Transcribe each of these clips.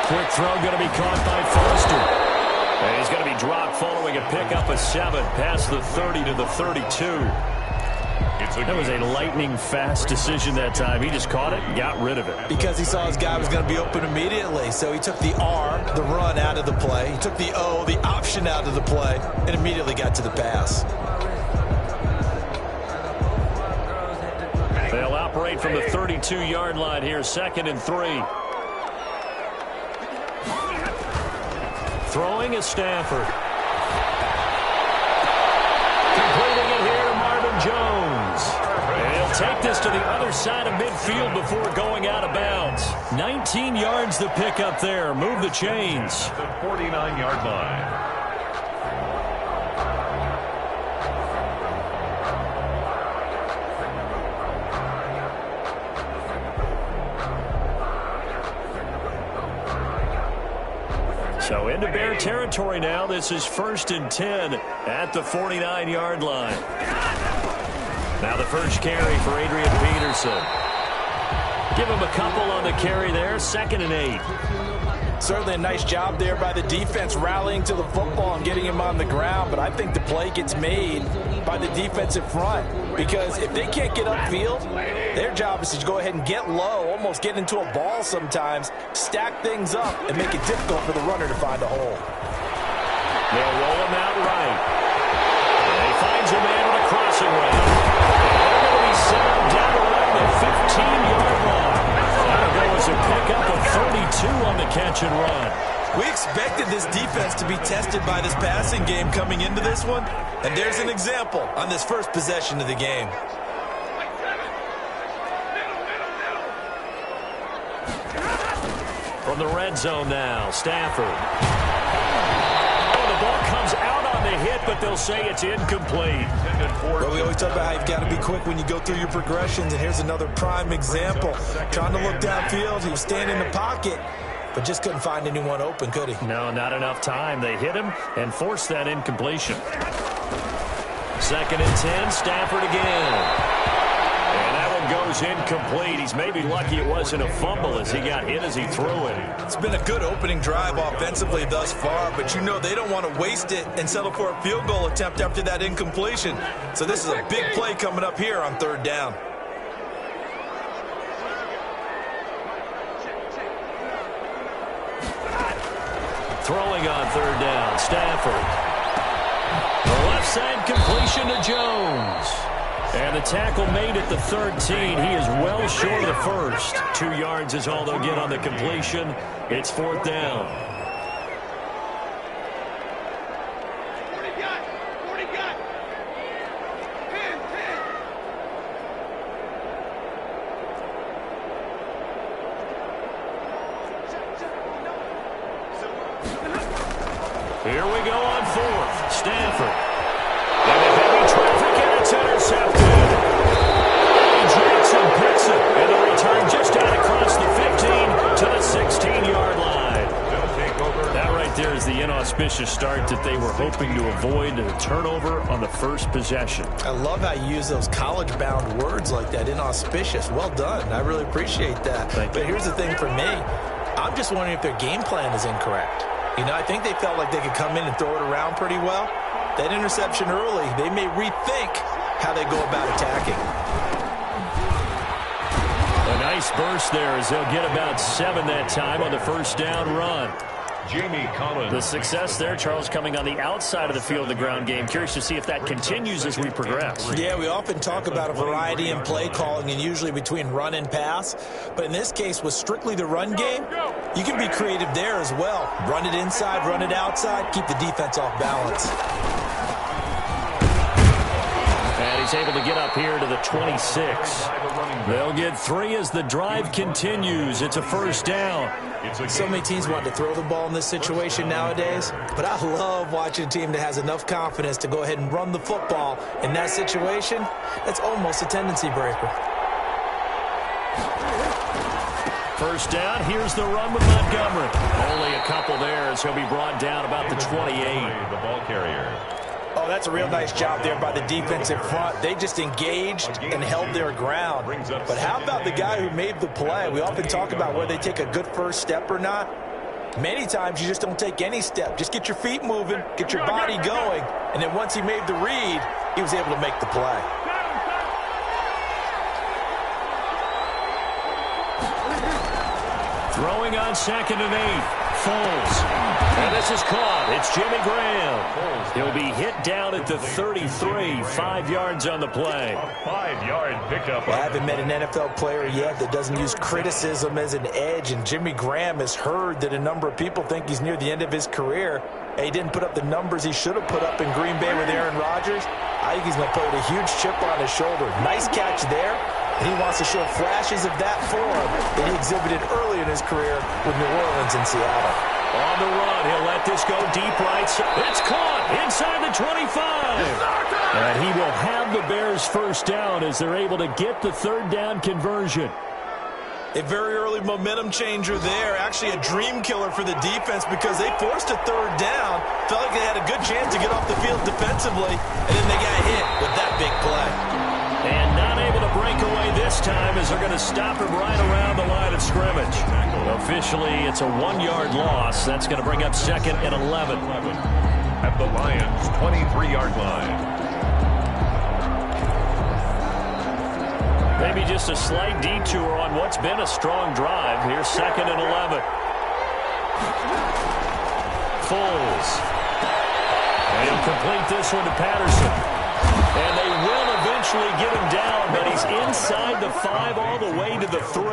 Quick throw going to be caught by Foster. And he's going to be dropped following a pickup of 7 past the 30 to the 32. That was a lightning-fast decision that time. He just caught it and got rid of it. Because he saw his guy was going to be open immediately. So he took the R, the run, out of the play. He took the O, the option, out of the play, and immediately got to the pass. They'll operate from the 32-yard line here, 2nd and 3. Throwing is Stafford. Completing it here to Marvin Jones. And he'll take this to the other side of midfield before going out of bounds. 19 yards to pick up there. Move the chains. The 49-yard line. So into Bear territory now. This is 1st and 10 at the 49-yard line. Now the first carry for Adrian Peterson. Give him a couple on the carry there. 2nd and 8. Certainly a nice job there by the defense rallying to the football and getting him on the ground. But I think the play gets made by the defensive front. Because if they can't get upfield, their job is to go ahead and get low, almost get into a ball sometimes, stack things up, and make it difficult for the runner to find a hole. They'll roll him out right. And he finds a man with a crossing route. They're going to be set up down around the 15-yard line. That'll go as a pickup of 32 on the catch and run. We expected this defense to be tested by this passing game coming into this one, and there's an example on this first possession of the game. From the red zone now, Stafford. Oh, the ball comes out on the hit, but they'll say it's incomplete. Well, we always talk about how you've got to be quick when you go through your progressions, and here's another prime example. Trying to look downfield, he was standing in the pocket, but just couldn't find anyone open, could he? No, not enough time. They hit him and forced that incompletion. 2nd and 10, Stafford again. And that one goes incomplete. He's maybe lucky it wasn't a fumble as he got hit as he threw it. It's been a good opening drive offensively thus far, but you know they don't want to waste it and settle for a field goal attempt after that incompletion. So this is a big play coming up here on 3rd down. Throwing on 3rd down, Stafford. The left side completion to Jones. And the tackle made at the 13. He is well short of the first. 2 yards is all they'll get on the completion. It's 4th down. Here we go on 4th. Stafford. And the heavy traffic, and it's intercepted. Jackson picks it, and the return just out across the 15 to the 16-yard line. That right there is the inauspicious start that they were hoping to avoid, a turnover on the first possession. I love how you use those college-bound words like that, inauspicious. Well done. I really appreciate that. But here's the thing for me. I'm just wondering if their game plan is incorrect. You know, I think they felt like they could come in and throw it around pretty well. That interception early, they may rethink how they go about attacking. A nice burst there as they'll get about 7 that time on the first down run. Jamie Collins. The success there, Charles, coming on the outside of the field of the ground game. Curious to see if that continues as we progress. Yeah, we often talk about a variety in play calling and usually between run and pass. But in this case, with strictly the run game, you can be creative there as well. Run it inside, run it outside, keep the defense off balance. And he's able to get up here to the 26. They'll get 3 as the drive continues. It's a first down. So many teams want to throw the ball in this situation nowadays, but I love watching a team that has enough confidence to go ahead and run the football. In that situation, it's almost a tendency breaker. First down, here's the run with Montgomery. Only a couple there as he'll be brought down about the 28. The ball carrier. Oh, that's a real nice job there by the defensive front. They just engaged and held their ground. But how about the guy who made the play? We often talk about whether they take a good first step or not. Many times you just don't take any step. Just get your feet moving, get your body going, and then once he made the read, he was able to make the play. Throwing on 2nd and 8. Foles. And this is caught. It's Jimmy Graham. He'll be hit down at the 33. 5 yards on the play. A 5-yard pickup. I haven't met an NFL player yet that doesn't use criticism as an edge, and Jimmy Graham has heard that a number of people think he's near the end of his career. He didn't put up the numbers he should have put up in Green Bay with Aaron Rodgers. I think he's going to put a huge chip on his shoulder. Nice catch there. And he wants to show flashes of that form that he exhibited early in his career with New Orleans and Seattle. On the run, he'll let this go deep right. It's caught inside the 25. And he will have the Bears first down as they're able to get the 3rd down conversion. A very early momentum changer there. Actually a dream killer for the defense because they forced a 3rd down. Felt like they had a good chance to get off the field defensively, and then they got hit with that big play. And not able to break away this time as they're going to stop him right around the line of scrimmage. Officially, it's a 1-yard loss. That's going to bring up 2nd and 11. At the Lions' 23-yard line. Maybe just a slight detour on what's been a strong drive. Here's 2nd and 11. Foles. And he'll complete this one to Patterson. And they will eventually get him down, but he's inside the 5 all the way to the 3.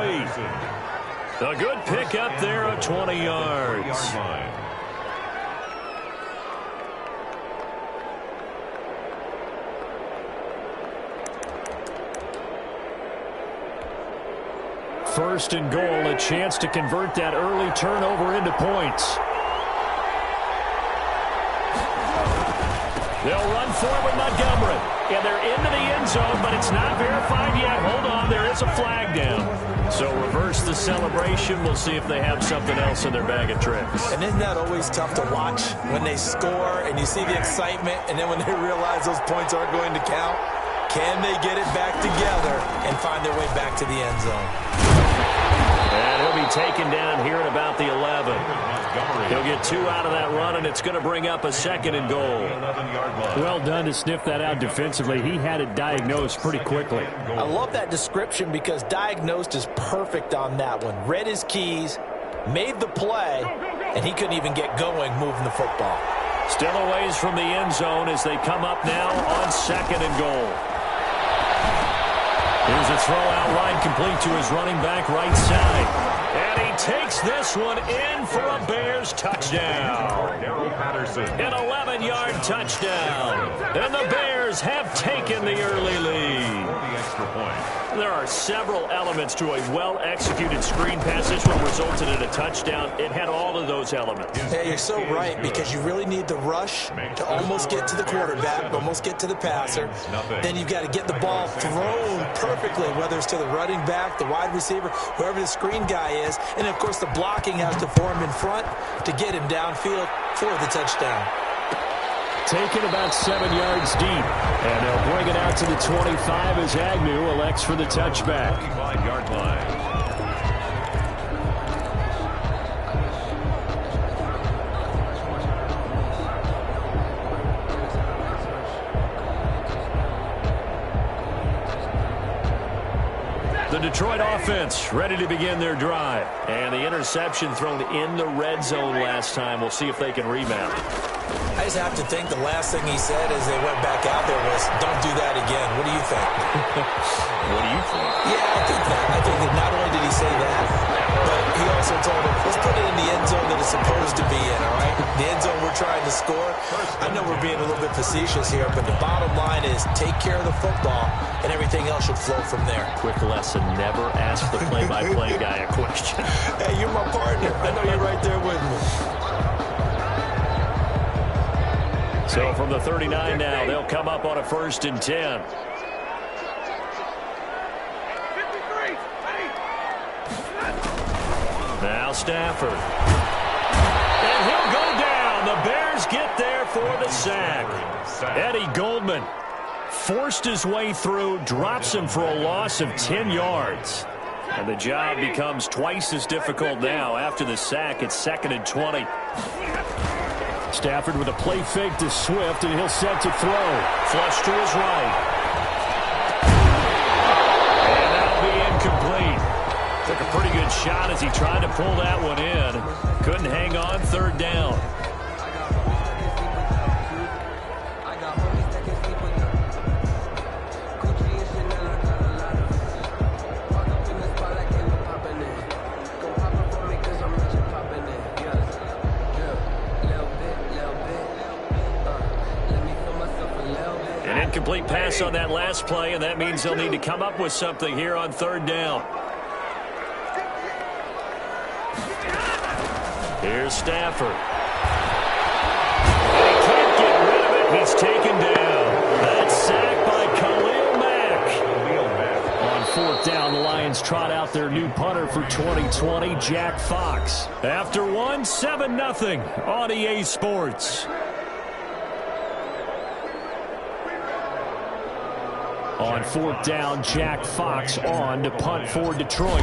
A good pick up there of 20 yards. First and goal, a chance to convert that early turnover into points. They'll run forward Montgomery. And they're into the end zone, but it's not verified yet. Hold on, there is a flag down. So reverse the celebration. We'll see if they have something else in their bag of tricks. And isn't that always tough to watch when they score and you see the excitement, and then when they realize those points aren't going to count? Can they get it back together and find their way back to the end zone? And he'll be taken down here at about the 11. He'll get 2 out of that run, and it's going to bring up a 2nd and goal. Well done to sniff that out defensively. He had it diagnosed pretty quickly. I love that description because diagnosed is perfect on that one. Read his keys, made the play, and he couldn't even get going moving the football. Still a ways from the end zone as they come up now on 2nd and goal. Here's a throw out wide complete to his running back right side. And he takes this one in for a Bears touchdown. An 11-yard touchdown. And the Bears have taken the early lead. There are several elements to a well-executed screen pass. This one resulted in a touchdown. It had all of those elements. Hey, you're so right, because you really need the rush to almost get to the quarterback, almost get to the passer. Then you've got to get the ball thrown perfectly, whether it's to the running back, the wide receiver, whoever the screen guy is. And, of course, the blocking has to form in front to get him downfield for the touchdown. Taken about 7 yards deep. And they'll bring it out to the 25 as Agnew elects for the touchback. 25-yard line. The Detroit offense ready to begin their drive. And the interception thrown in the red zone last time. We'll see if they can rebound. I just have to think the last thing he said as they went back out there was, don't do that again. What do you think? What do you think? Yeah, I think that. I think that not only did he say that, but he also told him, let's put it in the end zone that it's supposed to be in, all right? The end zone we're trying to score. I know we're being a little bit facetious here, but the bottom line is take care of the football, and everything else should flow from there. Quick lesson, never ask the play-by-play guy a question. Hey, you're my partner. I know you're right there with me. So from the 39 now, they'll come up on a 1st and 10. Now Stafford. And he'll go down. The Bears Bears get there for the sack. Eddie Goldman forced his way through, drops him for a loss of 10 yards. And the job becomes twice as difficult now after the sack. It's 2nd and 20. Stafford with a play fake to Swift, and he'll set to throw. Flush to his right. And that'll be incomplete. Took a pretty good shot as he tried to pull that one in. Couldn't hang on, 3rd down. Incomplete pass on that last play, and that means they'll need to come up with something here on 3rd down. Here's Stafford. And he can't get rid of it. He's taken down. That's sacked by Khalil Mack. On 4th down, the Lions trot out their new punter for 2020, Jack Fox. After one, 7-0 on EA Sports. On 4th down, Jack Fox on to punt for Detroit.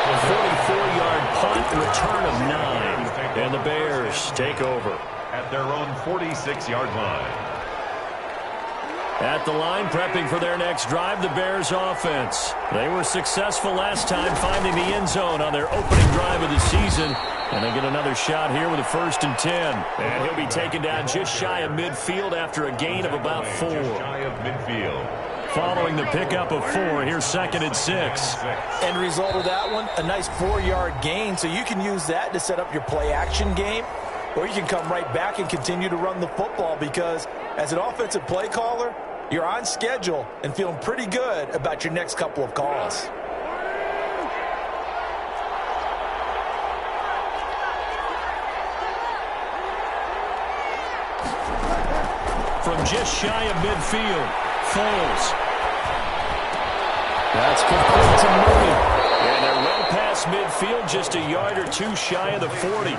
A 44-yard punt, return of 9. And the Bears take over. At their own 46-yard line. At the line, prepping for their next drive, the Bears offense. They were successful last time finding the end zone on their opening drive of the season. And they get another shot here with a 1st and 10. And he'll be taken down just shy of midfield after a gain of about 4. Just shy of midfield. Following the pickup of 4, here's 2nd and 6. End result of that one, a nice 4-yard gain. So you can use that to set up your play-action game. Or you can come right back and continue to run the football because as an offensive play caller, you're on schedule and feeling pretty good about your next couple of calls. From just shy of midfield, Foles. That's complete to Murray. And they're well past midfield, just a yard or 2 shy of the 40.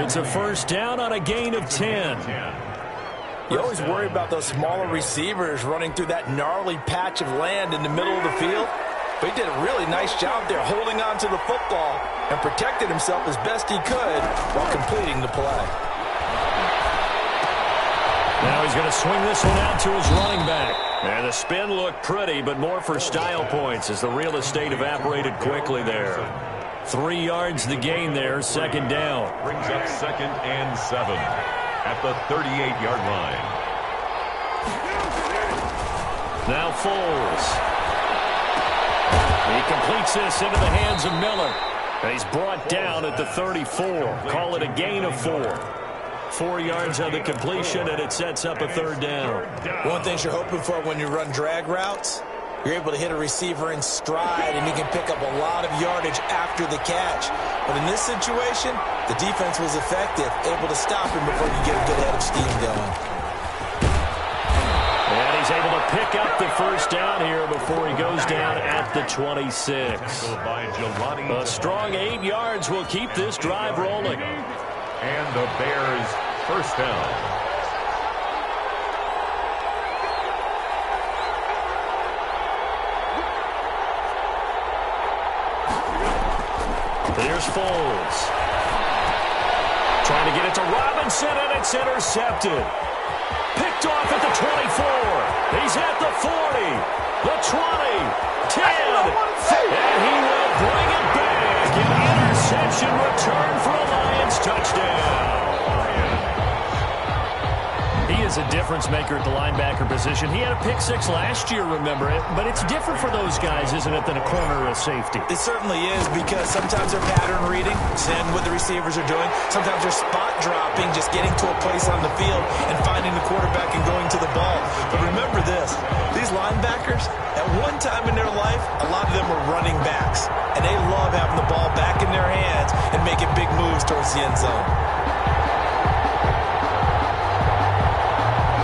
It's a 1st down on a gain of 10. You always worry about those smaller receivers running through that gnarly patch of land in the middle of the field. But he did a really nice job there holding on to the football and protected himself as best he could while completing the play. Now he's going to swing this one out to his running back. And the spin looked pretty, but more for style points as the real estate evaporated quickly there. 3 yards the gain there, 2nd down. Brings up 2nd and 7 at the 38-yard line. Now Foles. He completes this into the hands of Miller. And he's brought down at the 34. Call it a gain of 4. 4 yards on the completion, and it sets up a 3rd down. One thing you're hoping for when you run drag routes, you're able to hit a receiver in stride, and you can pick up a lot of yardage after the catch. But in this situation, the defense was effective, able to stop him before you get a good head of steam going. And he's able to pick up the 1st down here before he goes down at the 26. A strong 8 yards will keep this drive rolling. And the Bears' 1st down. There's Foles. Trying to get it to Robinson, and it's intercepted. Picked off at the 24. He's at the 40, the 20, 10, and he will bring it back. An interception return for a Lions touchdown. He is a difference maker at the linebacker position. He had a pick 6 last year, remember it, but it's different for those guys, isn't it, than a corner or a safety? It certainly is because sometimes they're pattern reading, seeing what the receivers are doing. Sometimes they're spot dropping, just getting to a place on the field and finding the quarterback and going to the ball. But remember this, these linebackers, at one time in their life, a lot of them were running backs, and they love having the ball back in their hands and making big moves towards the end zone.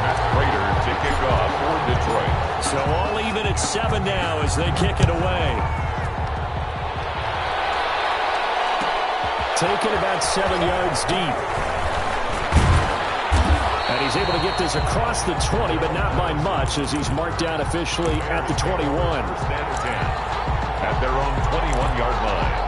That's Prater to kick off for Detroit. So all even it's 7 now as they kick it away. Taken about 7 yards deep. And he's able to get this across the 20, but not by much as he's marked down officially at the 21. At their own 21-yard line.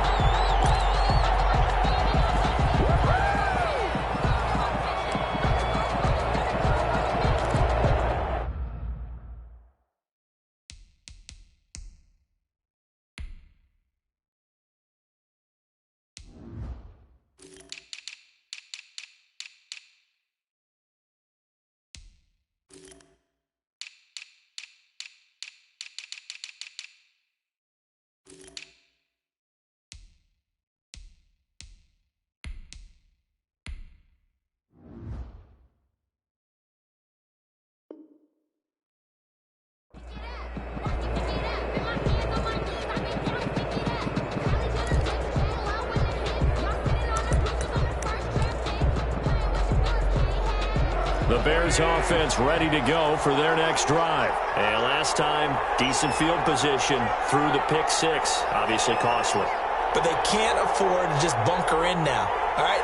The Bears offense ready to go for their next drive. And last time, decent field position through the pick six. Obviously costly. But they can't afford to just bunker in now. All right,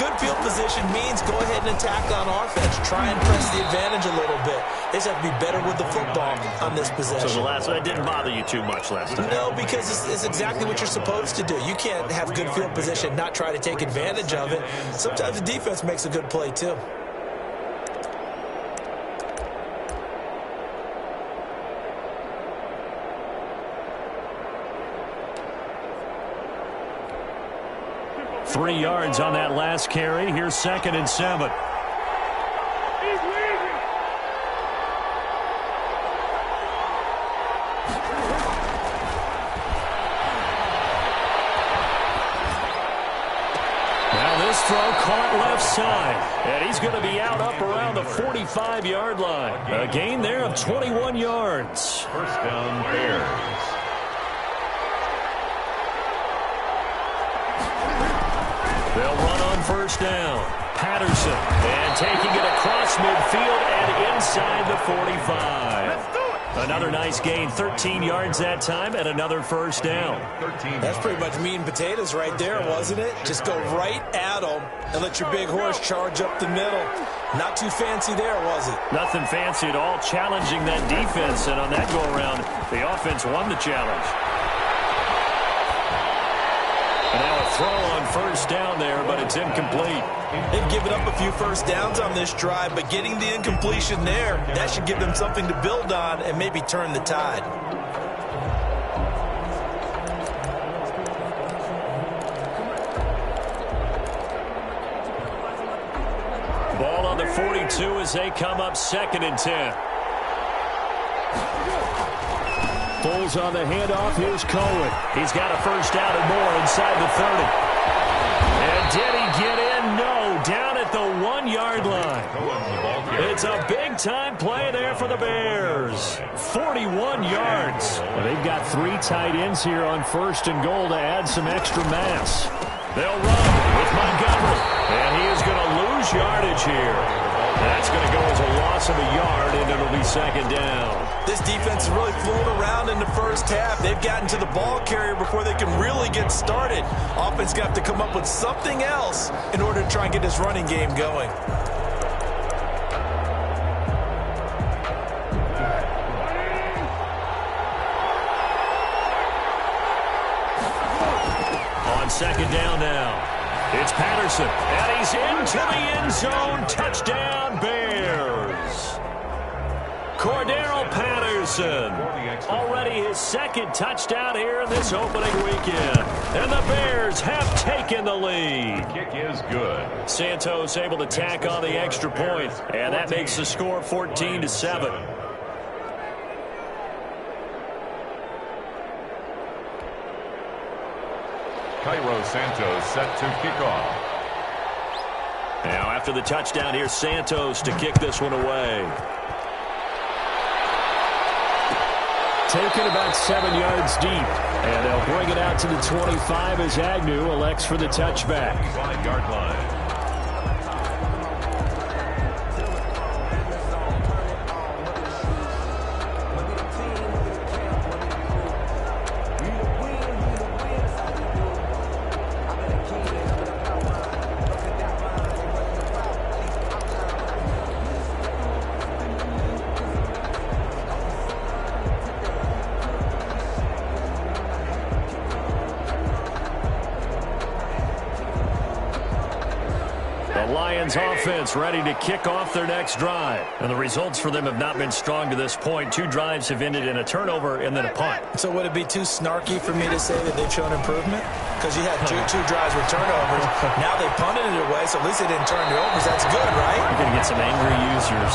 good field position means go ahead and attack on offense. Try and press the advantage a little bit. They just have to be better with the football on this possession. So that didn't bother you too much last time? No, because it's exactly what you're supposed to do. You can't have good field position, not try to take advantage of it. Sometimes the defense makes a good play, too. Three yards on that last carry. Here's 2nd and 7. Now this throw caught left side. And he's going to be out up around the 45-yard line. A gain there of 21 yards. First down, Bears. They'll run on first down. Patterson, and taking it across midfield and inside the 45. Another nice gain, 13 yards that time, and another first down. That's pretty much meat and potatoes right there, wasn't it? Just go right at them and let your big horse charge up the middle. Not too fancy there, was it? Nothing fancy at all, challenging that defense, and on that go-around, the offense won the challenge. And now a throw on first down there, but it's incomplete. They've given up a few first downs on this drive, but getting the incompletion there, that should give them something to build on and maybe turn the tide. Ball on the 42 as they come up 2nd and 10. Bulls on the handoff. Here's Cohen. He's got a first down and more inside the 30. And did he get in? No. Down at the 1-yard line. It's a big-time play there for the Bears. 41 yards. Well, they've got 3 tight ends here on 1st and goal to add some extra mass. They'll run with Montgomery. And he is going to lose yardage here. That's going to go as a loss of a yard, and it'll be 2nd down. This defense is really flew around in the first half. They've gotten to the ball carrier before they can really get started. Offense got to come up with something else in order to try and get this running game going. On 2nd down now. It's Patterson, and he's into the end zone. Touchdown, Bears. Cordero Patterson, already his 2nd touchdown here in this opening weekend. And the Bears have taken the lead. Kick is good. Santos able to tack on the extra point, and that makes the score 14-7. Cairo Santos set to kick off. Now after the touchdown, here's Santos to kick this one away. Taken about 7 yards deep. And they'll bring it out to the 25 as Agnew elects for the touchback. 5-yard line. Lions offense ready to kick off their next drive. And the results for them have not been strong to this point. 2 drives have ended in a turnover and then a punt. So would it be too snarky for me to say that they've shown improvement? Because you had two drives with turnovers. Now they punted it away, so at least they didn't turn it over. That's good, right? You're going to get some angry users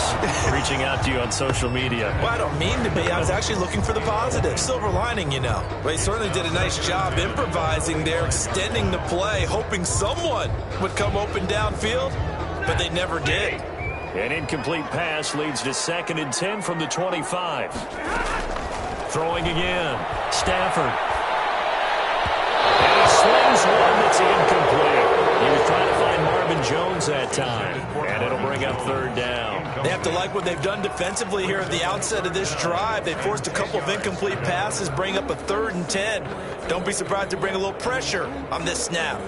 reaching out to you on social media. Well, I don't mean to be. I was actually looking for the positive. Silver lining, you know. Well, he certainly did a nice job improvising there, extending the play, hoping someone would come open downfield, but they never did. An incomplete pass leads to 2nd and 10 from the 25. Throwing again. Stafford. And he swings one that's incomplete. He was trying to find Marvin Jones that time, and it'll bring up 3rd down. They have to like what they've done defensively here at the outset of this drive. They forced a couple of incomplete passes, bring up a 3rd and 10. Don't be surprised to bring a little pressure on this snap.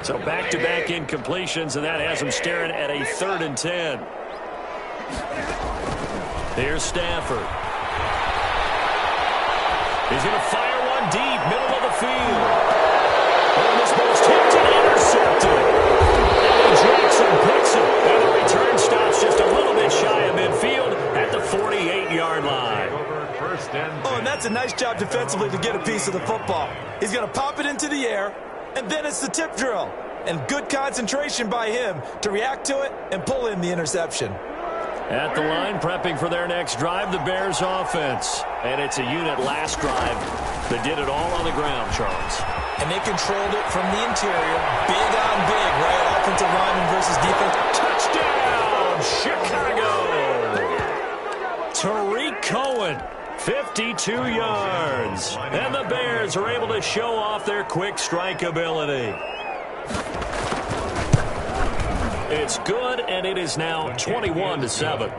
So back-to-back incompletions, and that has him staring at a 3rd and 10. Here's Stafford. He's going to fire one deep, middle of the field. And this ball's tipped and intercepted. And Jackson picks it. And the return stops just a little bit shy of midfield at the 48-yard line. Oh, and that's a nice job defensively to get a piece of the football. He's going to pop it into the air, and then it's the tip drill. And good concentration by him to react to it and pull in the interception. At the line, prepping for their next drive, the Bears offense. And it's a unit last drive that did it all on the ground, Charles. And they controlled it from the interior. Big on big, right? Offensive lineman versus defense. Touchdown, Chicago! Tariq Cohen, 52 yards. And the Bears are able to show off their quick strike ability. It's good, and it is now 21-7.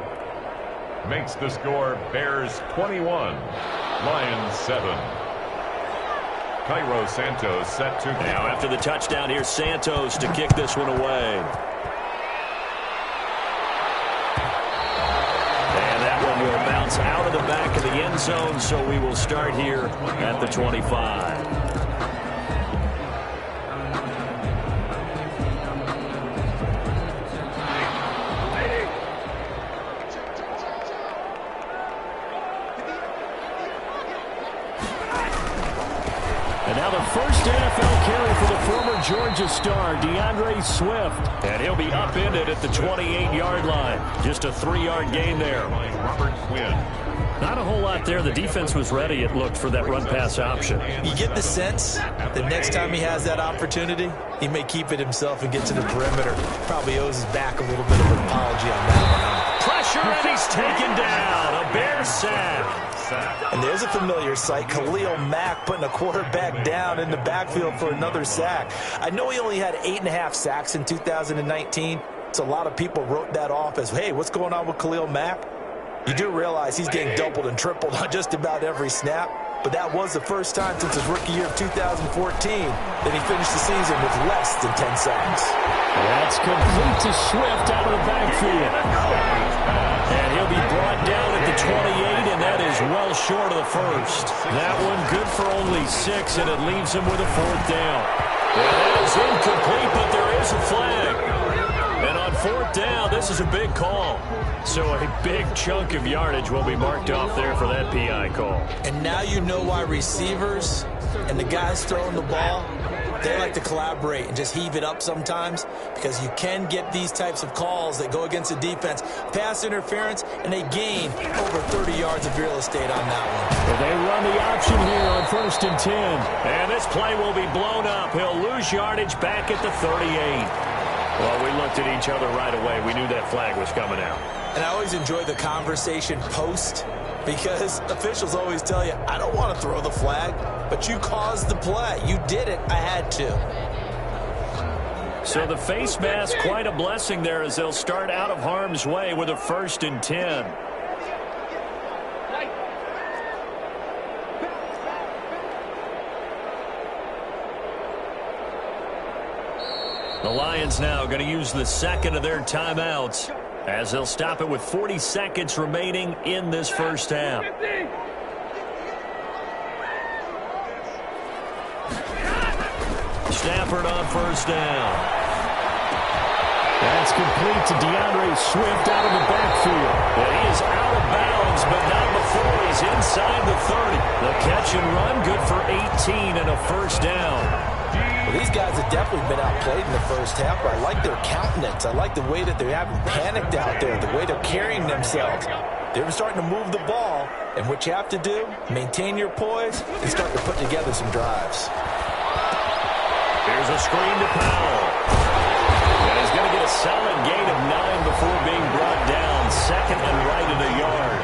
Makes the score Bears 21, Lions 7. Cairo Santos set to now after the touchdown, here's Santos to kick this one away. And that one will bounce out of the back of the end zone, so we will start here at the 25. And now the first NFL carry for the former Georgia star, DeAndre Swift. And he'll be upended at the 28-yard line. Just a 3-yard gain there. Robert Quinn. Not a whole lot there. The defense was ready, it looked, for that run-pass option. You get the sense that next time he has that opportunity, he may keep it himself and get to the perimeter. Probably owes his back a little bit of an apology on that one. Pressure, and he's taken down. A Bears sack. And there's a familiar sight, Khalil Mack putting a quarterback down in the backfield for another sack. I know he only had 8.5 sacks in 2019, so a lot of people wrote that off as, hey, what's going on with Khalil Mack? You do realize he's getting doubled and tripled on just about every snap, but that was the first time since his rookie year of 2014 that he finished the season with less than 10 sacks. That's complete to Swift out of the backfield. And he'll be brought down at the 28, and that is well short of the first. That one good for only 6, and it leaves him with a 4th down. And that is incomplete, but there is a flag. And on 4th down, this is a big call. So a big chunk of yardage will be marked off there for that PI call. And now you know why receivers and the guys throwing the ball, they like to collaborate and just heave it up sometimes, because you can get these types of calls that go against the defense, pass interference, and they gain over 30 yards of real estate on that one. Well, they run the option here on 1st and 10. And this play will be blown up. He'll lose yardage back at the 38. Well, we looked at each other right away. We knew that flag was coming out. And I always enjoy the conversation post, because officials always tell you, I don't want to throw the flag, but you caused the play. You did it. I had to. So the face mask, quite a blessing there, as they'll start out of harm's way with a 1st and 10. The Lions now going to use the second of their timeouts, as they'll stop it with 40 seconds remaining in this first half. Stafford on first down. That's complete to DeAndre Swift out of the backfield. And he is out of bounds, but not before he's inside the 30. The catch and run, good for 18 and a first down. Well, these guys have definitely been outplayed in the first half, but I like their countenance. I like the way that they haven't panicked out there, the way they're carrying themselves. They're starting to move the ball, and what you have to do, maintain your poise and start to put together some drives. Here's a screen to Powell. And he's going to get a solid gain of 9 before being brought down. Second and right at a yard.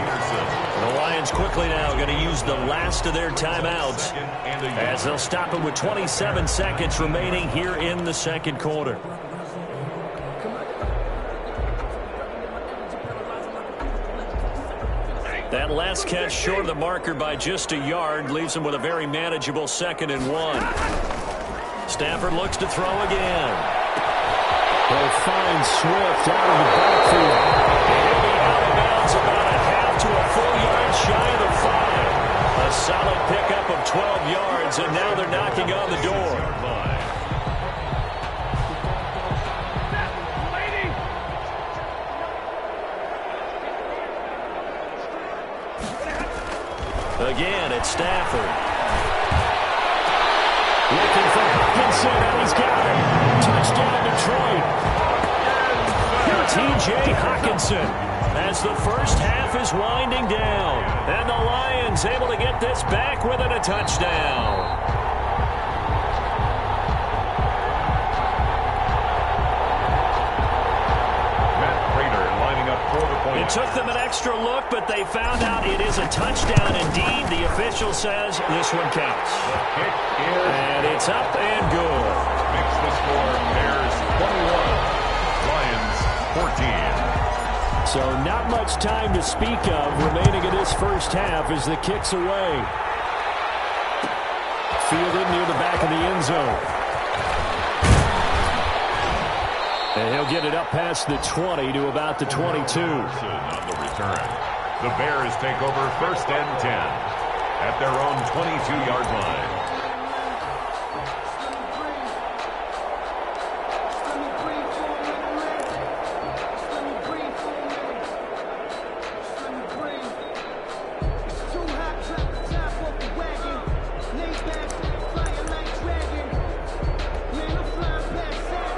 The Lions quickly now going to use the last of their timeouts as they'll stop it with 27 seconds remaining here in the second quarter. That last catch short of the marker by just a yard leaves him with a very manageable 2nd and 1. Stafford looks to throw again. They'll find Swift out of the backfield. He'll be out of bounds about a half to a full yard shy of the 5. A solid pickup of 12 yards, and now they're knocking on the door. Again, it's Stafford. Looking for Hockenson, and he's got it. Touchdown, Detroit. T.J. Hockenson as the first half is winding down. And the Lions able to get this back within a touchdown. It took them an extra look, but they found out it is a touchdown indeed. The official says this one counts. And it's up and good. Makes the score Bears 21, Lions 14. So not much time to speak of remaining in this first half as the kick's away. Fielded near the back of the end zone. And he'll get it up past the 20 to about the 22. On the return. The Bears take over 1st and 10 at their own 22-yard line.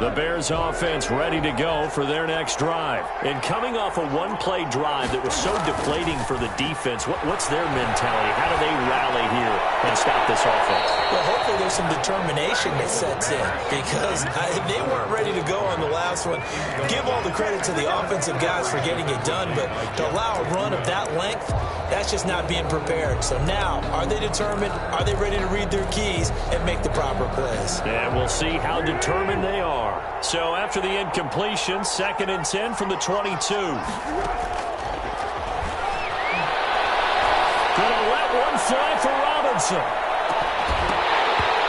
The Bears offense ready to go for their next drive. And coming off a one-play drive that was so deflating for the defense, what's their mentality? How do they rally here and stop this offense? Well, hopefully there's some determination that sets in because they weren't ready to go on the last one. Give all the credit to the offensive guys for getting it done, but to allow a run of that length, that's just not being prepared. So now, are they determined? Are they ready to read their keys and make the proper plays? And we'll see how determined they are. So after the incompletion, 2nd and 10 from the 22. Gonna let one fly for Robinson.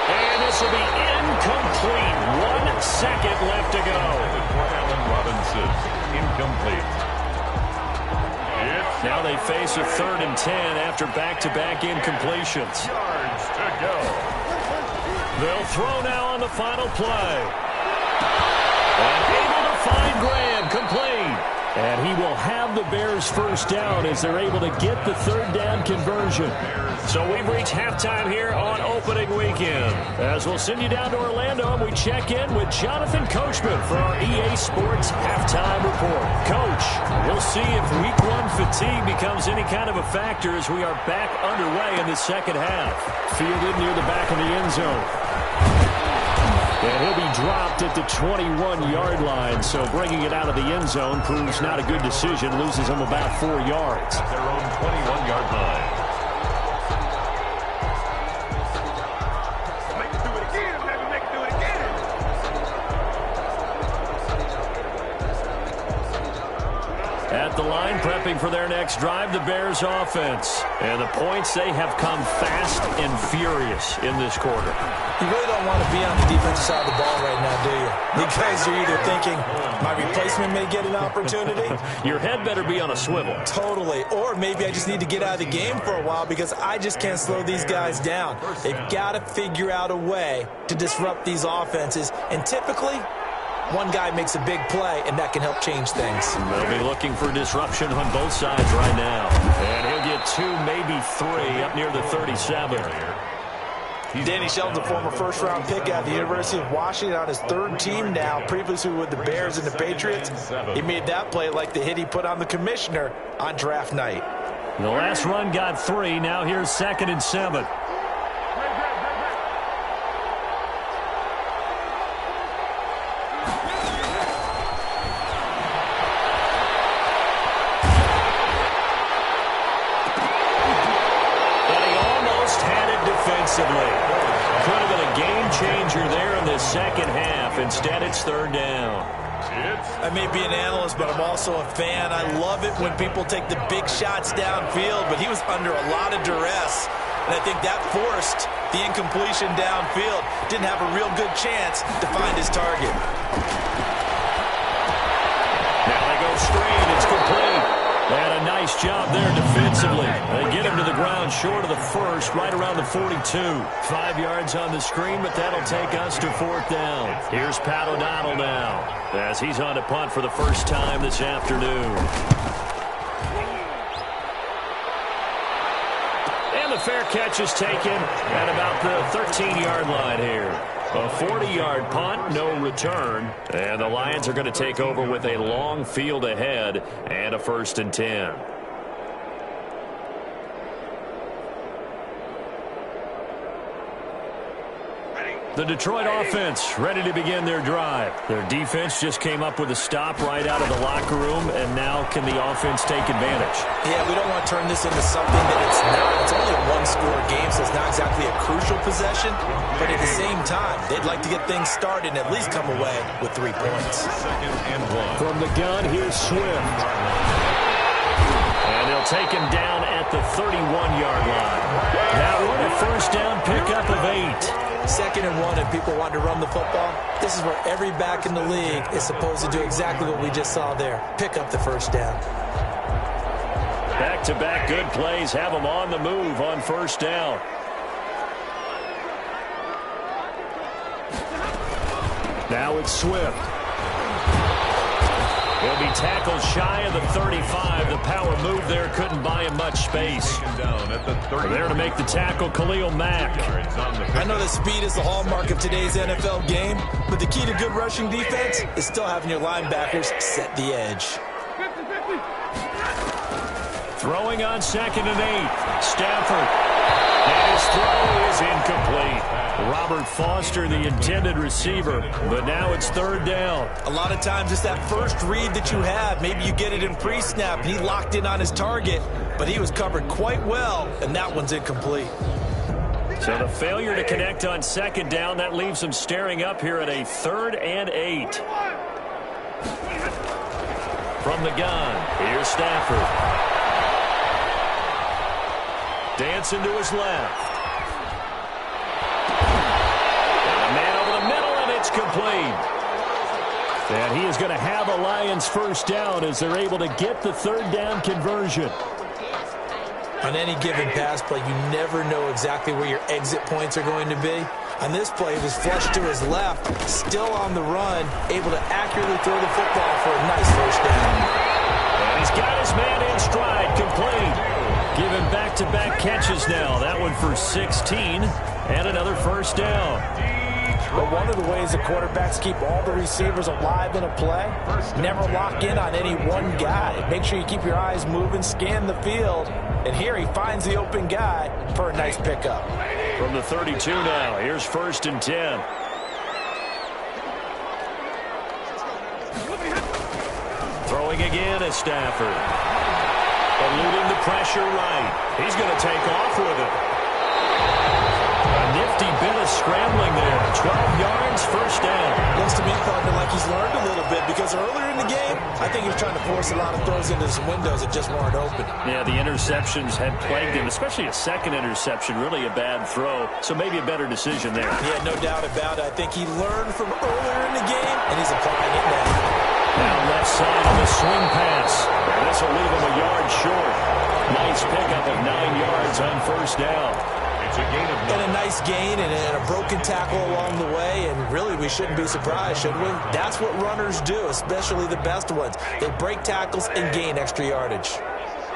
And this will be incomplete. 1 second left to go. For Allen Robinson, incomplete. Now they face a 3rd and 10 after back-to-back incompletions. Yards to go. They'll throw now on the final play. And able to find Graham, complete. And he will have the Bears first down as they're able to get the 3rd down conversion. So we've reached halftime here on opening weekend. As we'll send you down to Orlando, and we check in with Jonathan Coachman for our EA Sports Halftime Report. Coach, we'll see if Week 1 fatigue becomes any kind of a factor as we are back underway in the second half. Fielded near the back of the end zone. And he'll be dropped at the 21-yard line, so bringing it out of the end zone proves not a good decision. Loses him about 4 yards. At their own 21-yard line. Make it do it again, baby. Make it do it again. At the line, prepping for their next drive, the Bears offense. And the points, they have come fast and furious in this quarter. You really don't want to be on the defensive side of the ball right now, do you? Because you're either thinking, my replacement may get an opportunity. Your head better be on a swivel. Totally. Or maybe I just need to get out of the game for a while because I just can't slow these guys down. They've got to figure out a way to disrupt these offenses. And typically, one guy makes a big play, and that can help change things. They'll be looking for disruption on both sides right now. And he'll get 2, maybe 3 up near the 37. Danny Shelton's a former first-round pick out of the University of Washington on his 3rd team now, previously with the Bears and the Patriots. He made that play like the hit he put on the commissioner on draft night. The last run got 3. Now here's 2nd and 7. Could have been a game changer there in the second half. Instead, it's 3rd down. I may be an analyst, but I'm also a fan. I love it when people take the big shots downfield, but he was under a lot of duress. And I think that forced the incompletion downfield. Didn't have a real good chance to find his target. Now they go screen. It's complete. They had a nice job there defensively. They get him to the ground short of the first, right around the 42. 5 yards on the screen, but that'll take us to 4th down. Here's Pat O'Donnell now, as he's on to punt for the first time this afternoon. And the fair catch is taken at about the 13-yard line here. A 40-yard punt, no return. And the Lions are going to take over with a long field ahead and a 1st and 10. The Detroit offense ready to begin their drive. Their defense just came up with a stop right out of the locker room, and now can the offense take advantage? Yeah, we don't want to turn this into something that it's not. It's only a one-score game, so it's not exactly a crucial possession. But at the same time, they'd like to get things started and at least come away with 3 points. 2nd and 1. From the gun, here's Swift. And they'll take him down at the 31-yard line. That one a first down pickup of 8. 2nd and 1, and people want to run the football. This is where every back in the league is supposed to do exactly what we just saw there. Pick up the first down. Back-to-back good plays have them on the move on first down. Now it's Swift. He'll be tackled shy of the 35. The power move there couldn't buy him much space. There to make the tackle, Khalil Mack. I know that speed is the hallmark of today's NFL game, but the key to good rushing defense is still having your linebackers set the edge. Throwing on 2nd and 8. Stafford. And his throw is incomplete. Robert Foster, the intended receiver, but now it's 3rd down. A lot of times it's that first read that you have. Maybe you get it in pre-snap, and he locked in on his target, but he was covered quite well, and that one's incomplete. So the failure to connect on 2nd down, that leaves him staring up here at a 3rd and 8. From the gun, here's Stafford. Dancing to his left. And a man over the middle, and it's complete. And he is going to have a Lions first down as they're able to get the 3rd down conversion. On any given pass play, you never know exactly where your exit points are going to be. On this play, he was flushed to his left, still on the run, able to accurately throw the football for a nice first down. And he's got his man in stride, complete. Given back-to-back catches now. That one for 16 and another first down. But one of the ways the quarterbacks keep all the receivers alive in a play, never lock in on any one guy. Make sure you keep your eyes moving, scan the field, and here he finds the open guy for a nice pickup. From the 32 now, here's 1st and 10. Throwing again is Stafford. Eluding the pressure right. He's going to take off with it. A nifty bit of scrambling there. 12 yards, first down. Looks to me, partner, like he's learned a little bit because earlier in the game, I think he was trying to force a lot of throws into some windows that just weren't open. Yeah, the interceptions had plagued him, especially a second interception, really a bad throw. So maybe a better decision there. Yeah, no doubt about it. I think he learned from earlier in the game, and he's applying it now. Now left side on the swing pass. And this will leave him a yard short. Nice pickup of 9 yards on first down. It's a gain of 9. And a nice gain and a broken tackle along the way, and really we shouldn't be surprised, should we? That's what runners do, especially the best ones. They break tackles and gain extra yardage.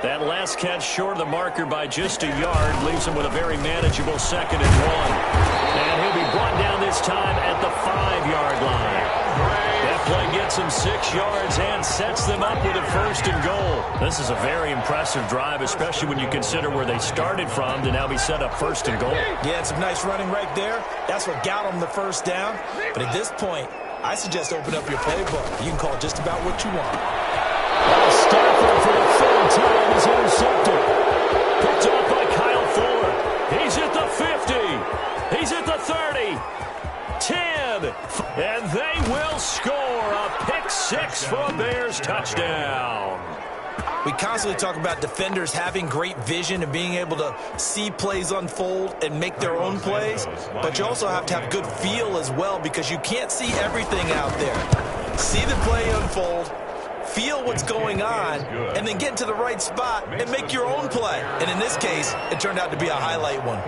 That last catch short of the marker by just a yard leaves him with a very manageable 2nd and 1. And he'll be brought down this time at the 5-yard line. That play gets him 6 yards and sets them up with a 1st and goal. This is a very impressive drive, especially when you consider where they started from to now be set up 1st and goal. Yeah, some nice running right there. That's what got them the first down. But at this point, I suggest open up your playbook. You can call just about what you want. Stafford for the 3rd time is intercepted. Picked up by Kyle Fuller. He's at the 50. He's at the 30. 10. And they will score a pick 6 for a Bears touchdown. We constantly talk about defenders having great vision and being able to see plays unfold and make their own plays. But you also have to have good feel as well because you can't see everything out there. See the play unfold, feel what's going on, and then get to the right spot and make your own play. And in this case, it turned out to be a highlight one.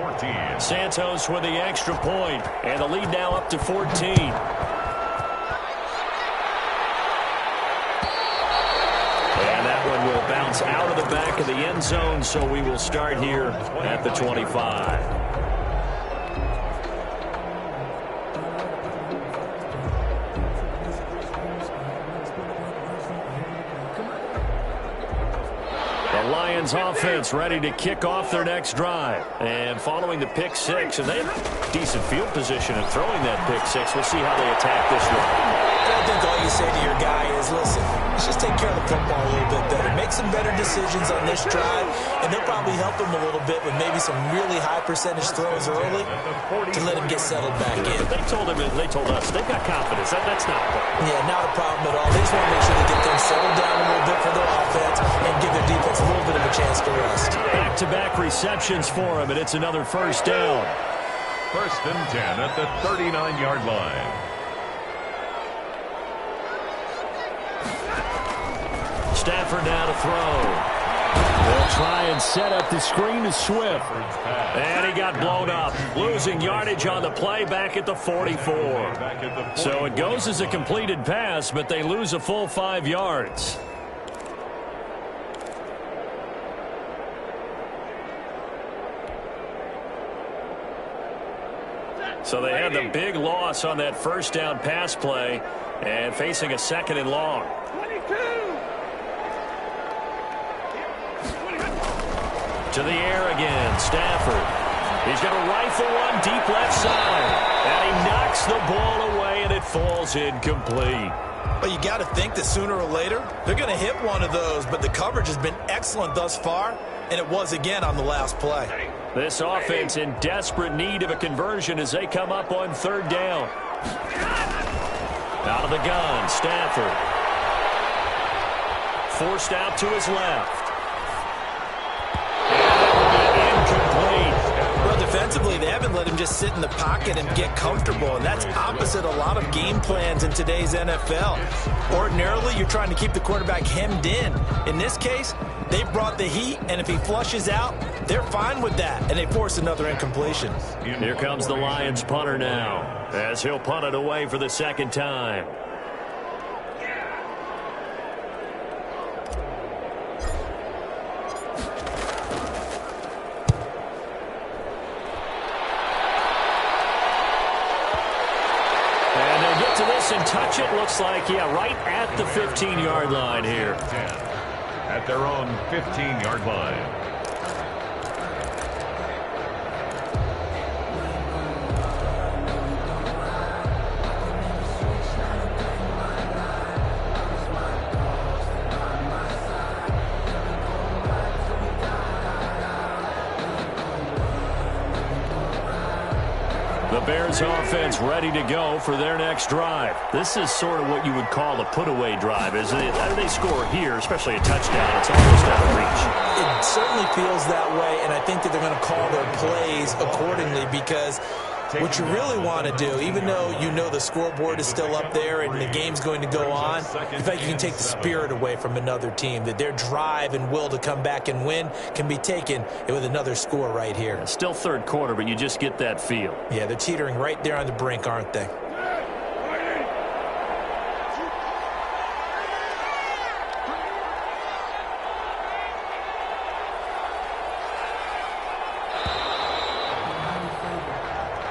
Santos with the extra point, and the lead now up to 14. And that one will bounce out of the back of the end zone, so we will start here at the 25. Lions offense ready to kick off their next drive. And following the pick 6, and they have decent field position in throwing that pick 6. We'll see how they attack this one. I think all you say to your guy is, listen, let's just take care of the football a little bit better. Make some better decisions on this drive, and they'll probably help him a little bit with maybe some really high percentage throws early to let him get settled back in. They told us they've got confidence. That's not a problem. Yeah, not a problem at all. They just want to make sure they get things settled down a little bit for their offense and give their defense a little bit of a chance to rest. Back-to-back receptions for him, and it's another first down. 1st and 10 at the 39-yard line. Stafford now to throw. They'll try and set up the screen to Swift. And he got blown up. Losing yardage on the play back at the 44. So it goes as a completed pass, but they lose a full 5 yards. So they had the big loss on that first down pass play and facing a 2nd and long. To the air again, Stafford. He's going to rifle one deep left side. And he knocks the ball away, and it falls incomplete. Well, you got to think that sooner or later, they're going to hit one of those, but the coverage has been excellent thus far, and it was again on the last play. This offense in desperate need of a conversion as they come up on 3rd down. Out of the gun, Stafford. Forced out to his left. Defensively, they haven't let him just sit in the pocket and get comfortable, and that's opposite a lot of game plans in today's NFL. Ordinarily, you're trying to keep the quarterback hemmed in. In this case, they brought the heat, and if he flushes out, they're fine with that, and they force another incompletion. Here comes the Lions punter now, as he'll punt it away for the 2nd time. And touch it, looks like, yeah, right at the 15-yard line here. At their own 15-yard line. Bears offense ready to go for their next drive. This is sort of what you would call a put-away drive, isn't it? How do they score here, especially a touchdown? It's almost out of reach. It certainly feels that way, and I think that they're going to call their plays accordingly, because what you really want to do, even though you know the scoreboard is still up there and the game's going to go on, in fact, you can take the spirit away from another team, that their drive and will to come back and win can be taken with another score right here. Still third quarter, but you just get that feel. Yeah, they're teetering right there on the brink, aren't they?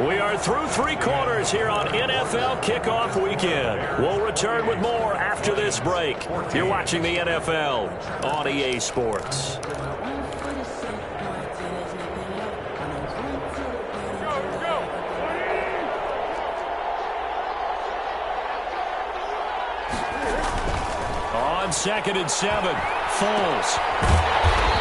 We are through three quarters here on NFL Kickoff Weekend. We'll return with more after this break. You're watching the NFL on EA Sports. On 2nd and 7, Foles.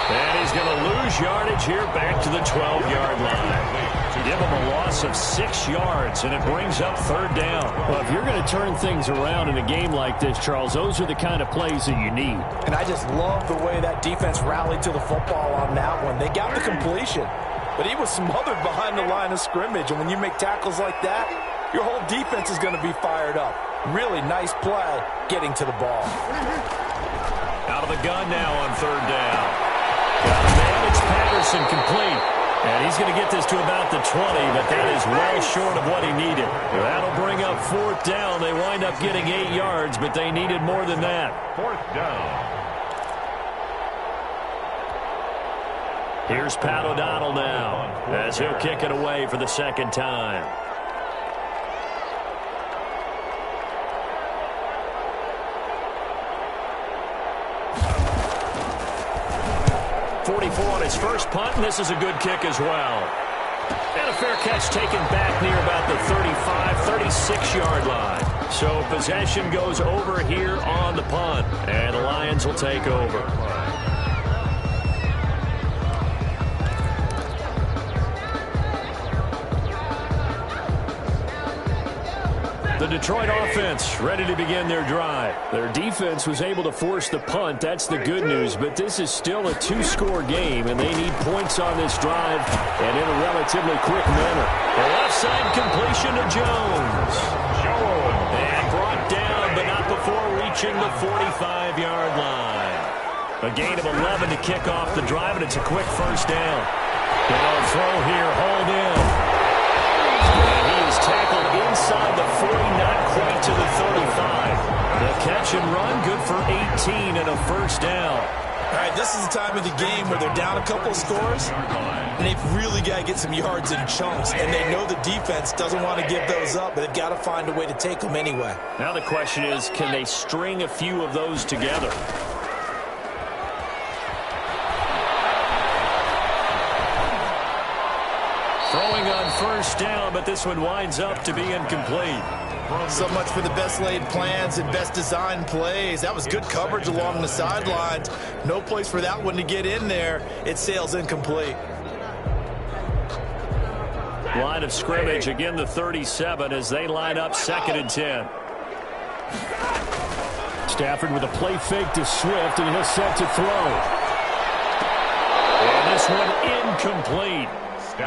And he's going to lose yardage here back to the 12-yard line. Give him a loss of 6 yards, and it brings up 3rd down. Well, if you're going to turn things around in a game like this, Charles, those are the kind of plays that you need. And I just love the way that defense rallied to the football on that one. They got the completion, but he was smothered behind the line of scrimmage. And when you make tackles like that, your whole defense is going to be fired up. Really nice play getting to the ball. Out of the gun now on 3rd down. Got a man, it's Patterson complete. And he's going to get this to about the 20, but that is well short of what he needed. That'll bring up 4th down. They wind up getting 8 yards, but they needed more than that. 4th down. Here's Pat O'Donnell now, as he'll kick it away for the 2nd time. On his first punt, and this is a good kick as well. And a fair catch taken back near about the 35, 36-yard line. So possession goes over here on the punt, and the Lions will take over. The Detroit offense ready to begin their drive. Their defense was able to force the punt. That's the good news, but this is still a 2-score game, and they need points on this drive and in a relatively quick manner. The left side completion to Jones. And brought down, but not before reaching the 45-yard line. A gain of 11 to kick off the drive, and it's a quick 1st down. Now throw here, hold in. Tackled inside the 40, not quite to the 35. The catch and run, good for 18 and a 1st down. All right, this is the time of the game where they're down a couple of scores, and they've really got to get some yards in chunks, and they know the defense doesn't want to give those up, but they've got to find a way to take them anyway. Now the question is, can they string a few of those together? Throwing on 1st down, but this one winds up to be incomplete. So much for the best laid plans and best designed plays. That was good coverage along the sidelines. No place for that one to get in there. It sails incomplete. Line of scrimmage, again the 37 as they line up 2nd and 10. Stafford with a play fake to Swift, and he'll set to throw. And this one incomplete.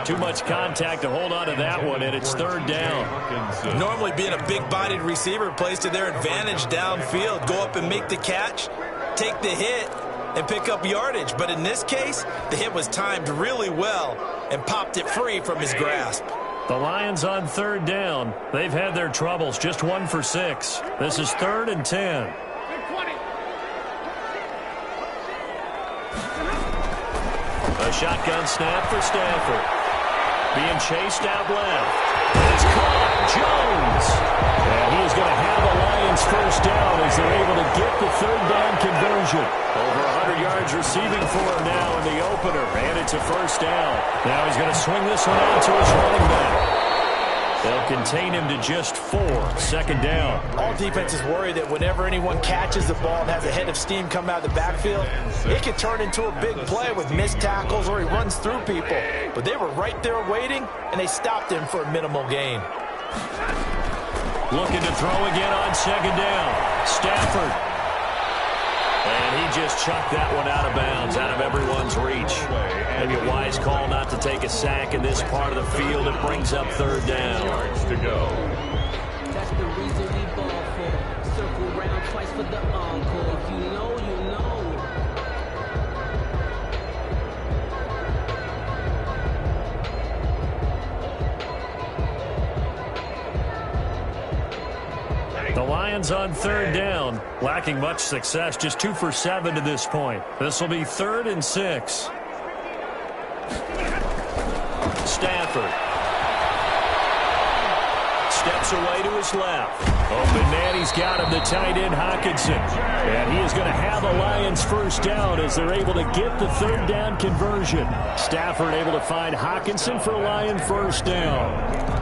Too much contact to hold on to that one, and it's 3rd down. Normally being a big-bodied receiver plays to their advantage downfield. Go up and make the catch, take the hit, and pick up yardage. But in this case, the hit was timed really well and popped it free from his grasp. The Lions on 3rd down. They've had their troubles, just 1 for 6. This is 3rd and 10. A shotgun snap for Stafford. Being chased out left. It's caught. Jones. And he is going to have the Lions 1st down as they're able to get the 3rd down conversion. Over 100 yards receiving for him now in the opener. And it's a 1st down. Now he's going to swing this one out to his running back. They'll contain him to just 4. Second down. All defenses worry that whenever anyone catches the ball and has a head of steam come out of the backfield, it can turn into a big play with missed tackles or he runs through people. But they were right there waiting, and they stopped him for a minimal gain. Looking to throw again on second down. Stafford. And he just chucked that one out of bounds, out of everyone's reach. Maybe a wise call not to take a sack in this part of the field. It brings up third down. Yards to go. That's the reason we ball for. Circle round twice for the encore. If you know, you know. The Lions on third down, lacking much success, just 2 for 7 to this point. This will be 3rd and 6. Stafford steps away to his left. Open man, he's got him, the tight end Hockenson. And he is going to have a Lions first down as they're able to get the third down conversion. Stafford able to find Hockenson for a Lion first down.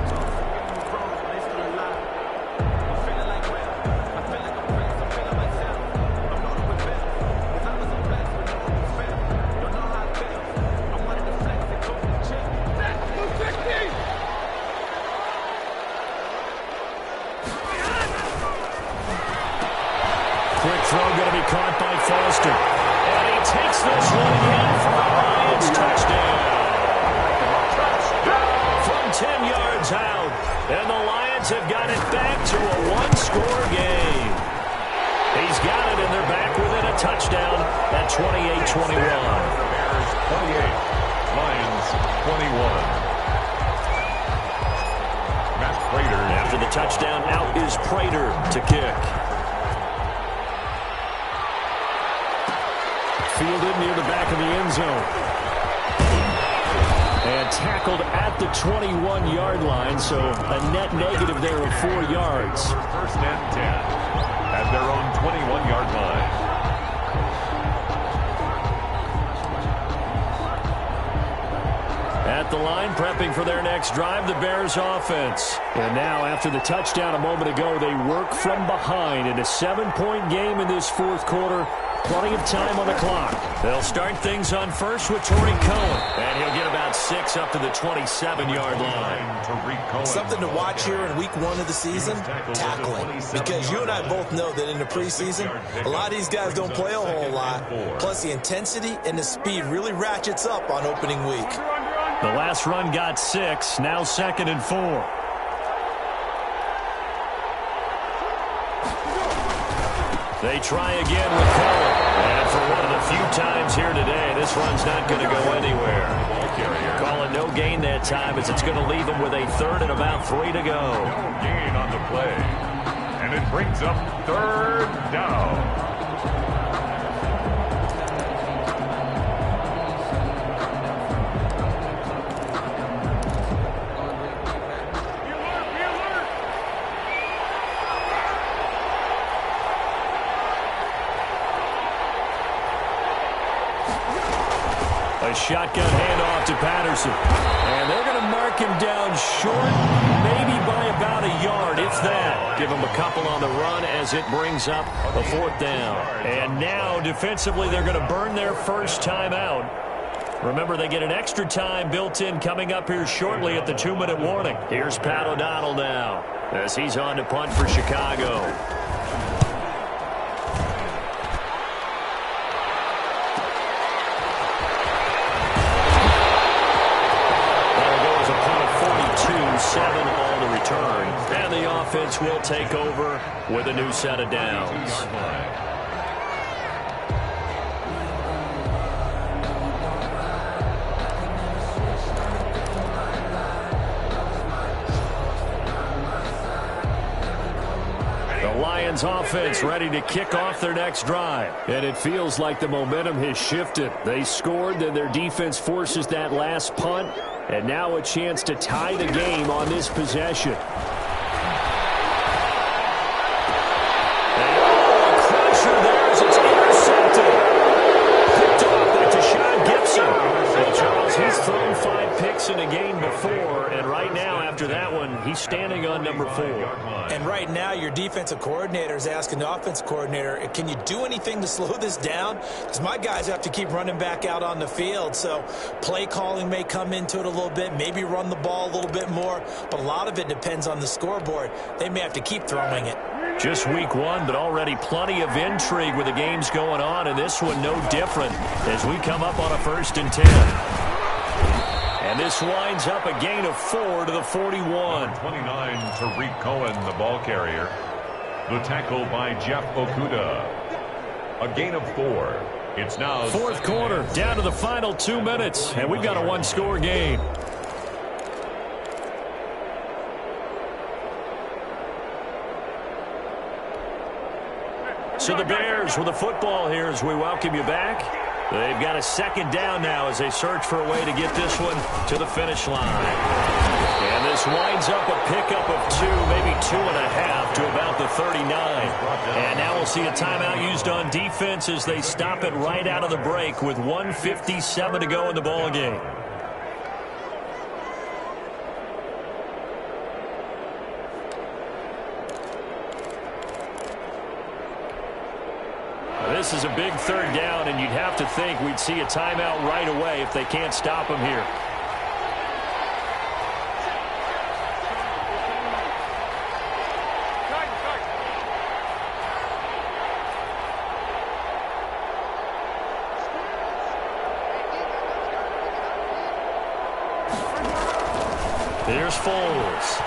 Quick throw going to be caught by Foster. And he takes this one in for the Lions touchdown. From 10 yards out. And the Lions have got it back to a one-score game. He's got it, and they're back within a touchdown at 28-21. Bears 28, Lions 21. Matt Prater. After the touchdown, out is Prater to kick. Fielded near the back of the end zone. And tackled at the 21-yard line, so a net negative there of 4 yards. First and 10 at their own 21-yard line. At the line, prepping for their next drive, the Bears offense. And now, after the touchdown a moment ago, they work from behind in a 7-point game in this fourth quarter. Plenty of time on the clock. They'll start things on first with Tariq Cohen. And he'll get about 6 up to the 27-yard line. Something to watch here in week 1 of the season, tackling. Because you and I both know that in the preseason, a lot of these guys don't play a whole lot. Plus, the intensity and the speed really ratchets up on opening week. The last run got 6, now 2nd and 4. They try again with Cohen. And for one of the few times here today, this run's not going to go anywhere. Calling no gain that time as it's going to leave them with a 3rd and about 3 to go. No gain on the play. And it brings up 3rd down. A shotgun handoff to Patterson. And they're going to mark him down short, maybe by about a yard, if that. Give him a couple on the run as it brings up a 4th down. And now, defensively, they're going to burn their first time out. Remember, they get an extra time built in coming up here shortly at the 2-minute warning. Here's Pat O'Donnell now as he's on to punt for Chicago. Seven all to return, and the offense will take over with a new set of downs. The Lions offense ready to kick off their next drive, and it feels like the momentum has shifted. They scored, then their defense forces that last punt. And now a chance to tie the game on this possession. And a crusher there as it's intercepted. Picked off by Deshaun Gibson. Well, Charles, he's thrown 5 picks in a game before, and right now after that one, He's standing on number 4. And right now, your defensive coordinator is asking the offensive coordinator, can you do anything to slow this down? Because my guys have to keep running back out on the field. So play calling may come into it a little bit, maybe run the ball a little bit more. But a lot of it depends on the scoreboard. They may have to keep throwing it. Just week 1, but already plenty of intrigue with the games going on, and this one no different as we come up on a 1st and 10. And this winds up a gain of 4 to the 41. 29, Tariq Cohen, the ball carrier. The tackle by Jeff Okuda. A gain of 4. It's now 4th quarter, down to the final 2 minutes, and we've got a 1-score game. So the Bears with the football here as we welcome you back. They've got a 2nd down now as they search for a way to get this one to the finish line. And this winds up a pickup of 2, maybe 2.5 to about the 39. And now we'll see a timeout used on defense as they stop it right out of the break with 1:57 to go in the ball game. This is a big 3rd down, and you'd have to think we'd see a timeout right away if they can't stop him here. Here's Foles.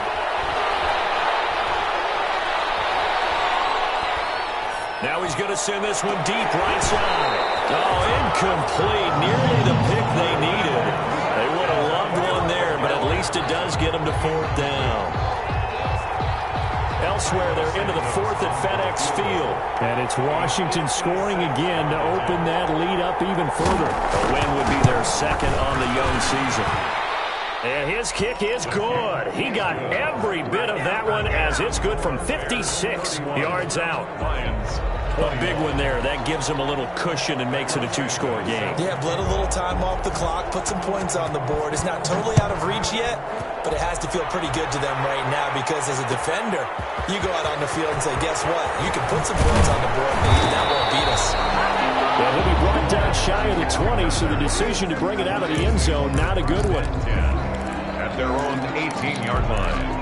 Now he's going to send this one deep right side. Oh, incomplete. Nearly the pick they needed. They would have loved one there, but at least it does get them to 4th down. Elsewhere, they're into the 4th at FedEx Field. And it's Washington scoring again to open that lead up even further. The win would be their 2nd on the young season. And his kick is good. He got every bit of that one as it's good from 56 yards out. A big one there. That gives him a little cushion and makes it a 2-score game. Yeah, bled a little time off the clock, put some points on the board. It's not totally out of reach yet, but it has to feel pretty good to them right now because as a defender, you go out on the field and say, guess what? You can put some points on the board, but that won't beat us. Well, he'll be brought down shy of the 20, so the decision to bring it out of the end zone, not a good one. At their own 18-yard line.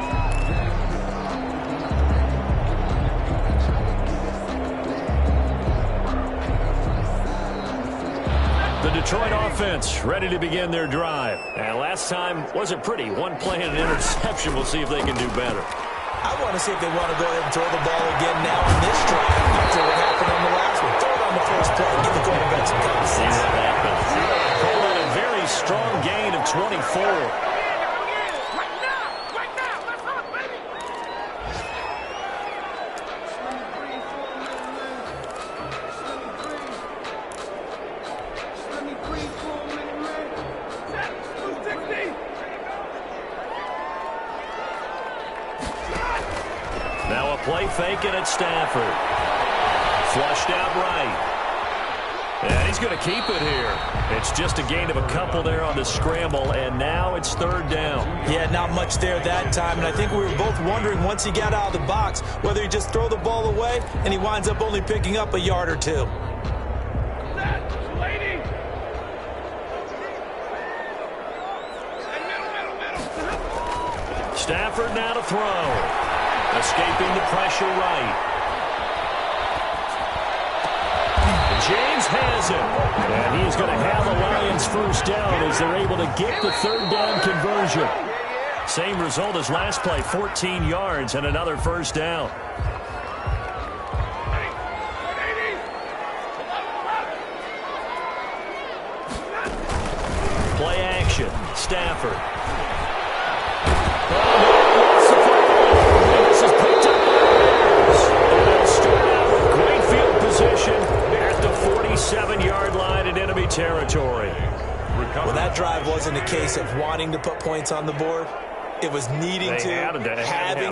The Detroit offense ready to begin their drive. And last time wasn't pretty. One play and an interception. We'll see if they can do better. I want to see if they want to go ahead and throw the ball again now on this drive after what happened on the last one. Throw it on the first play. Give the quarterback some confidence. See what happens. Call that a very strong gain of 24. Now a play fake it at Stafford. Flushed out right. And he's going to keep it here. It's just a gain of a couple there on the scramble, and now it's 3rd down. Yeah, not much there that time, and I think we were both wondering once he got out of the box whether he just throw the ball away, and he winds up only picking up a yard or 2. Stafford now to throw. Escaping the pressure right. James has it. And he's going to have a Lions 1st down as they're able to get the 3rd down conversion. Same result as last play, 14 yards and another 1st down. Play action. Stafford. This is picked up by the Bears. And they'll start out with great field position at the 47-yard line in enemy territory. Well, that drive wasn't a case of wanting to put points on the board. It was needing having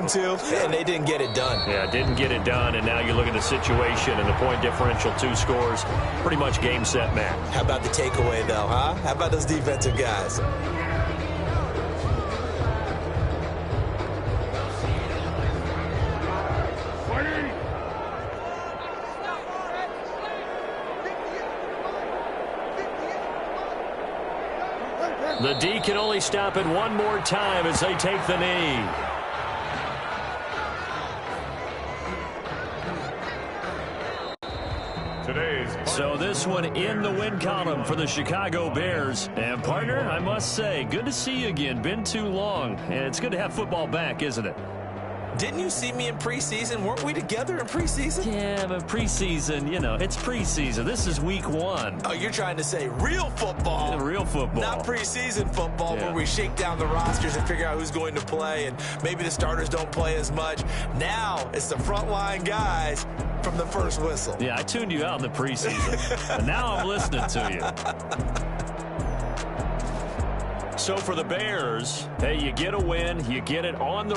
to, and they didn't get it done. Yeah, didn't get it done, and now you look at the situation and the point differential, 2 scores, pretty much game, set, match. How about the takeaway, though, huh? How about those defensive guys? The D can only stop it one more time as they take the knee. So this one in the win column for the Chicago Bears. And, partner, I must say, good to see you again. Been too long. And it's good to have football back, isn't it? Didn't you see me in preseason? Weren't we together in preseason? Yeah, but preseason, you know, it's preseason. This is week 1. Oh, you're trying to say real football. Yeah, real football. Not preseason football where we shake down the rosters and figure out who's going to play, and maybe the starters don't play as much. Now it's the frontline guys from the first whistle. Yeah, I tuned you out in the preseason. But now I'm listening to you. So for the Bears, hey, you get a win, you get it on the